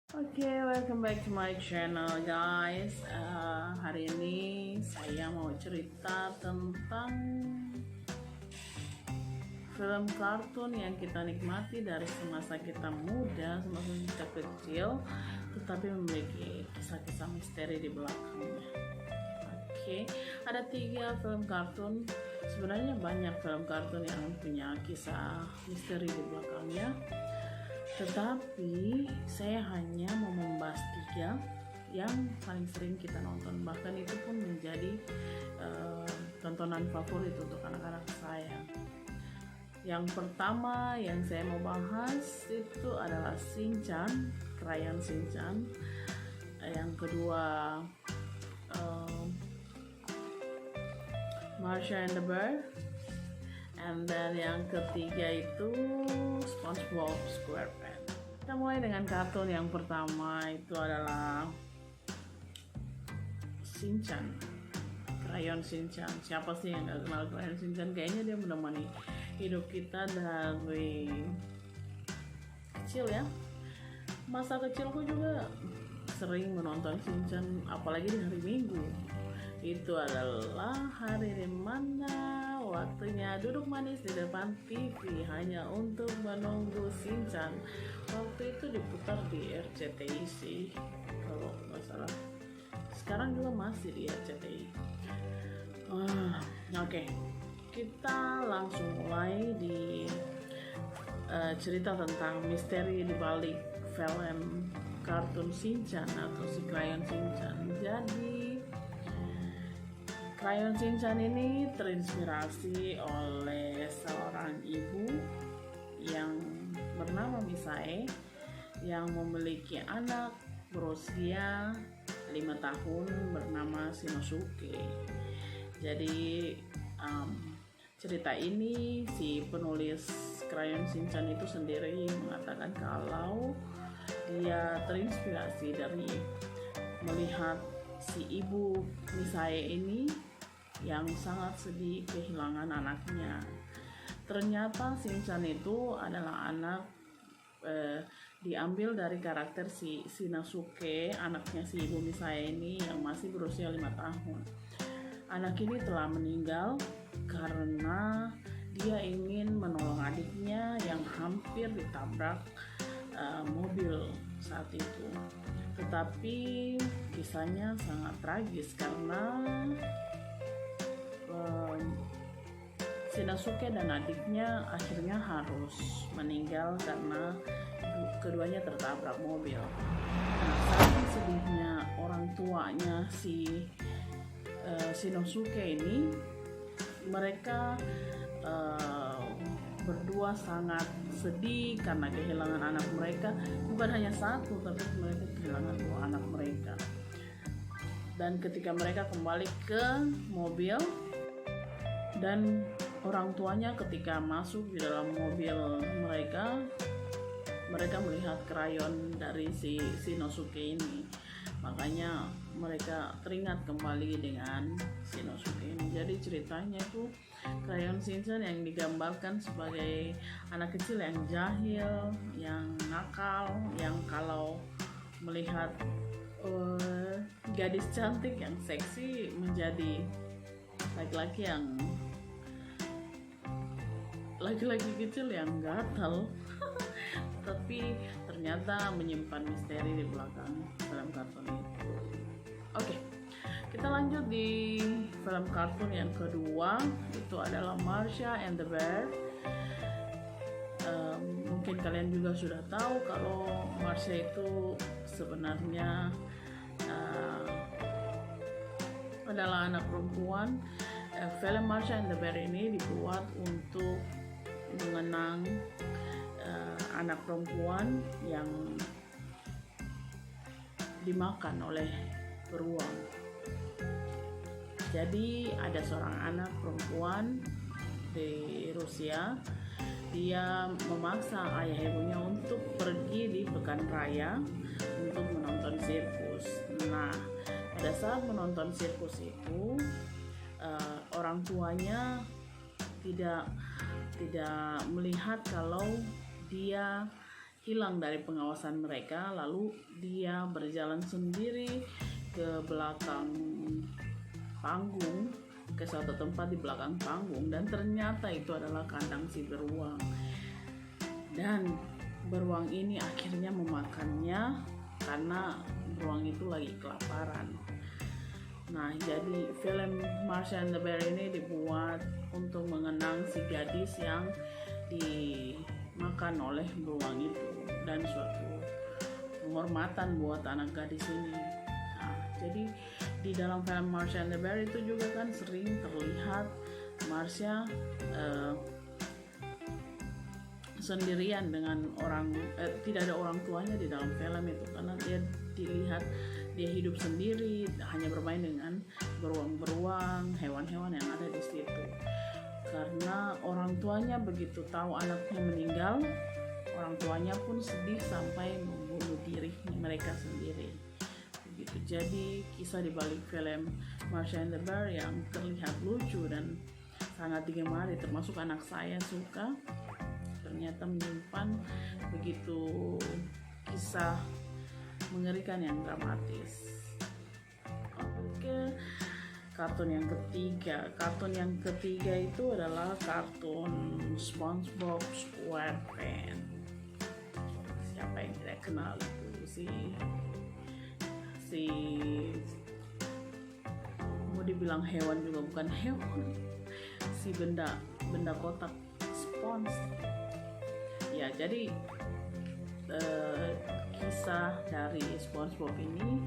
Welcome back to my channel guys. Hari ini saya mau cerita tentang film kartun yang kita nikmati dari semasa kita muda, semasa kita kecil, tetapi memiliki kisah-kisah misteri di belakangnya. Ada 3 film kartun. Sebenarnya banyak film kartun yang punya kisah misteri di belakangnya, tetapi saya hanya mau membahas 3 yang paling sering kita nonton, bahkan itu pun menjadi tontonan favorit untuk anak-anak saya. Yang pertama yang saya mau bahas itu adalah Shinchan, Crayon Shinchan. Yang kedua Marsha and the Bear, and then yang ketiga itu SpongeBob SquarePants. Kita mulai dengan kartun yang pertama, itu adalah Shinchan, Crayon Shinchan. Siapa sih yang gak kenal Crayon Shinchan? Kayaknya dia menemani hidup kita dari kecil ya. Masa kecilku juga sering menonton Shinchan, apalagi di hari Minggu. Itu adalah hari di mana waktunya duduk manis di depan TV hanya untuk menunggu Shinchan. Waktu itu diputar di RCTI sih, kalau nggak salah. Sekarang juga masih di RCTI. Oke. Kita langsung mulai di cerita tentang misteri di balik film kartun Shinchan atau si Crayon Shinchan. Jadi Crayon Shinchan ini terinspirasi oleh seorang ibu yang bernama Misae yang memiliki anak berusia 5 tahun bernama Shinosuke. Jadi cerita ini si penulis Crayon Shinchan itu sendiri mengatakan kalau dia terinspirasi dari melihat si ibu Misae ini yang sangat sedih kehilangan anaknya. Ternyata Shinchan itu adalah anak diambil dari karakter si Shinosuke, anaknya si ibu Misae ini yang masih berusia 5 tahun. Anak ini telah meninggal karena dia ingin menolong adiknya yang hampir ditabrak mobil saat itu. Tetapi kisahnya sangat tragis karena Shinosuke dan adiknya akhirnya harus meninggal karena keduanya tertabrak mobil. Nah, saking sedihnya orang tuanya si Shinosuke ini, mereka berdua sangat sedih karena kehilangan anak mereka. Bukan hanya satu, tapi mereka kehilangan 2 anak mereka. Dan ketika mereka kembali ke mobil dan orang tuanya ketika masuk di dalam mobil mereka melihat krayon dari si Shinosuke ini. Makanya mereka teringat kembali dengan Shinosuke ini. Jadi ceritanya itu Crayon Shinchan yang digambarkan sebagai anak kecil yang jahil, yang nakal, yang kalau melihat gadis cantik yang seksi menjadi laki-laki kecil yang gatal. Tapi ternyata menyimpan misteri di belakang film kartun itu. Oke, kita lanjut di film kartun yang kedua, itu adalah Marsha and the Bear. Mungkin kalian juga sudah tahu kalau Marsha itu sebenarnya adalah anak perempuan. Film Marsha and the Bear ini dibuat untuk mengenang anak perempuan yang dimakan oleh beruang. Jadi ada seorang anak perempuan di Rusia, dia memaksa ayah ibunya untuk pergi di pekan raya untuk menonton sirkus. Nah, pada saat menonton sirkus itu orang tuanya tidak melihat kalau dia hilang dari pengawasan mereka, lalu dia berjalan sendiri ke belakang panggung, ke suatu tempat di belakang panggung, dan ternyata itu adalah kandang si beruang. Dan beruang ini akhirnya memakannya karena beruang itu lagi kelaparan. Nah, jadi film Marsha and the Bear ini dibuat untuk mengenang si gadis yang dimakan oleh beruang itu, dan suatu penghormatan buat anak gadis ini. Nah, jadi di dalam film Marsha and the Bear itu juga kan sering terlihat Marsha sendirian dengan tidak ada orang tuanya di dalam film itu, karena dia dilihat dia hidup sendiri, hanya bermain dengan beruang-beruang, hewan-hewan yang ada di situ. Karena orang tuanya begitu tahu anaknya meninggal, orang tuanya pun sedih sampai membunuh diri mereka sendiri. Begitu. Jadi kisah di balik film Marsha and the Bear yang terlihat lucu dan sangat digemari, termasuk anak saya suka, ternyata menyimpan begitu kisah mengerikan yang dramatis. Oke, kartun yang ketiga itu adalah kartun SpongeBob SquarePants. Siapa yang tidak kenal itu si mau dibilang hewan juga bukan hewan, si benda kotak spons. Ya, jadi kisah dari SpongeBob ini,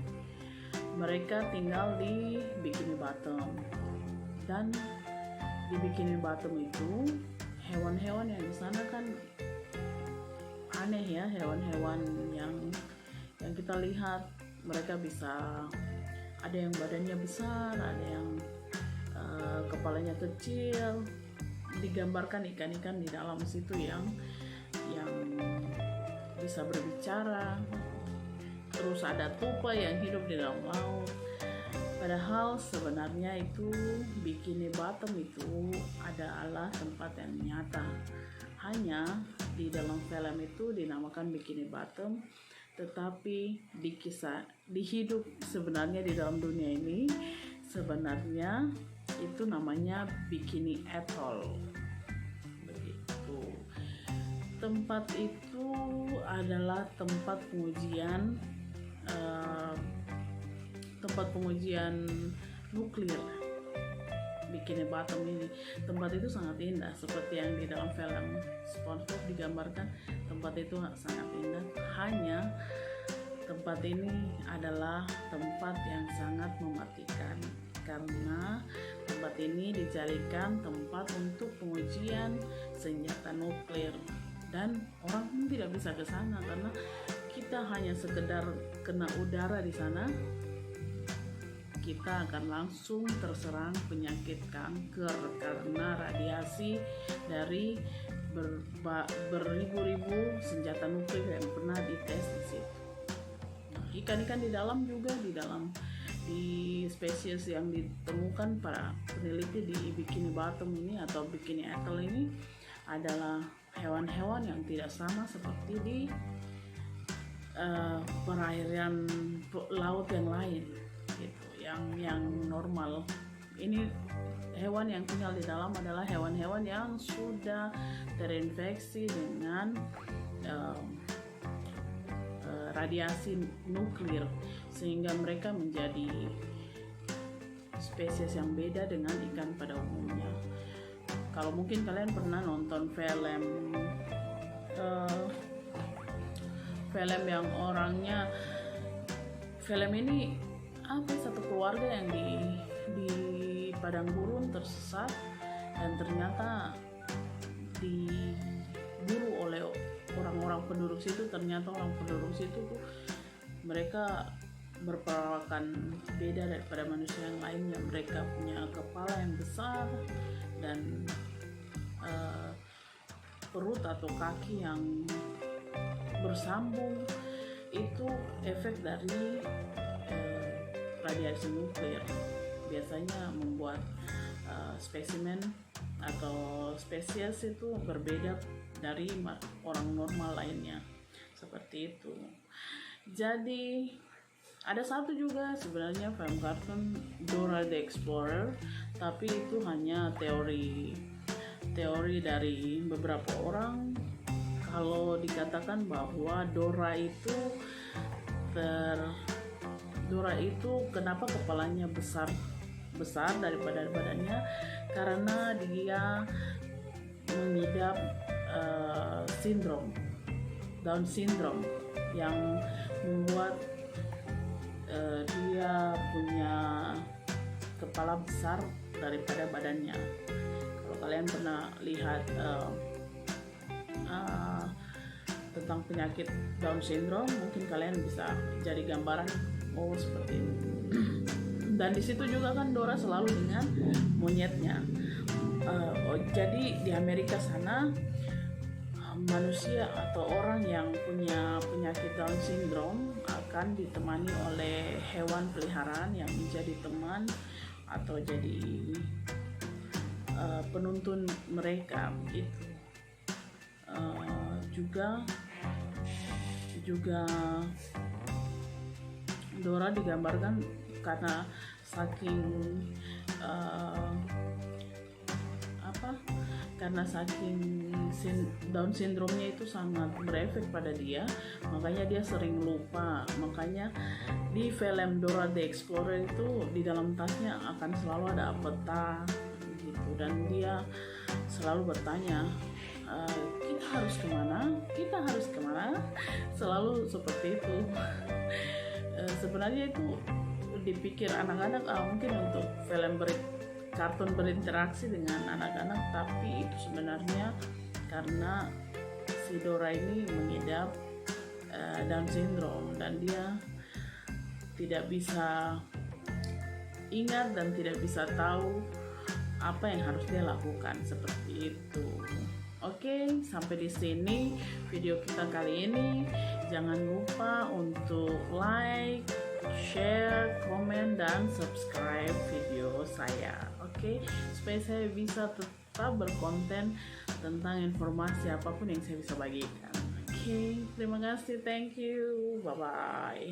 mereka tinggal di Bikini Bottom, dan di Bikini Bottom itu hewan-hewan yang di sana kan aneh ya, hewan-hewan yang kita lihat. Mereka bisa ada yang badannya besar, ada yang kepalanya kecil. Digambarkan ikan-ikan di dalam situ yang bisa berbicara. Terus ada tupai yang hidup di dalam laut. Padahal sebenarnya itu Bikini Bottom itu adalah tempat yang nyata. Hanya di dalam film itu dinamakan Bikini Bottom, tetapi di hidup sebenarnya di dalam dunia ini sebenarnya itu namanya Bikini Atoll. Begitu. Tempat itu adalah tempat pengujian nuklir. Bikini Bottom ini, tempat itu sangat indah seperti yang di dalam film SpongeBob digambarkan. Tempat itu sangat indah, hanya tempat ini adalah tempat yang sangat mematikan, karena tempat ini dijadikan tempat untuk pengujian senjata nuklir, dan orang pun tidak bisa ke sana karena kita hanya sekedar kena udara di sana, kita akan langsung terserang penyakit kanker karena radiasi dari beribu-ribu senjata nuklir yang pernah dites di situ. Nah, ikan-ikan di dalam juga di spesies yang ditemukan para peneliti di Bikini Bottom ini atau Bikini Atoll ini adalah hewan-hewan yang tidak sama seperti di perairan laut yang lain gitu, yang normal. Ini hewan yang tinggal di dalam adalah hewan-hewan yang sudah terinfeksi dengan radiasi nuklir, sehingga mereka menjadi spesies yang beda dengan ikan pada umumnya. Kalau mungkin kalian pernah nonton film yang orangnya, film ini satu keluarga yang di padang gurun tersesat dan ternyata diburu oleh orang-orang penduduk situ. Ternyata orang penduduk situ tuh mereka berperawakan beda daripada manusia yang lainnya. Mereka punya kepala yang besar dan perut atau kaki yang bersambung. Itu efek dari radiasi nuklir. Biasanya membuat spesimen atau spesies itu berbeda dari orang normal lainnya. seperti itu. Jadi ada satu juga sebenarnya film kartun Dora the Explorer, tapi itu hanya teori dari beberapa orang. Kalau dikatakan bahwa Dora itu kenapa kepalanya besar daripada badannya, karena dia mengidap Down syndrome yang membuat dia punya kepala besar daripada badannya. Kalau kalian pernah lihat tentang penyakit Down syndrome, mungkin kalian bisa jadi gambaran seperti ini. Dan di situ juga kan Dora selalu dengan monyetnya. Jadi di Amerika sana manusia atau orang yang punya penyakit Down syndrome akan ditemani oleh hewan peliharaan yang menjadi teman atau jadi penuntun mereka. Itu juga Dora digambarkan karena saking Down syndrome-nya itu sangat berefek pada dia, makanya dia sering lupa. Makanya di film Dora the Explorer itu di dalam tasnya akan selalu ada peta gitu, dan dia selalu bertanya, kita harus kemana, selalu seperti itu. Sebenarnya itu dipikir anak-anak mungkin untuk film kartun berinteraksi dengan anak-anak, tapi itu sebenarnya karena si Dora ini mengidap Down syndrome dan dia tidak bisa ingat dan tidak bisa tahu apa yang harus dia lakukan, seperti itu. Oke, sampai di sini video kita kali ini. Jangan lupa untuk like, share, komen, dan subscribe video saya. Oke, supaya saya bisa tetap berkonten tentang informasi apapun yang saya bisa bagikan. Oke, terima kasih, thank you, bye bye.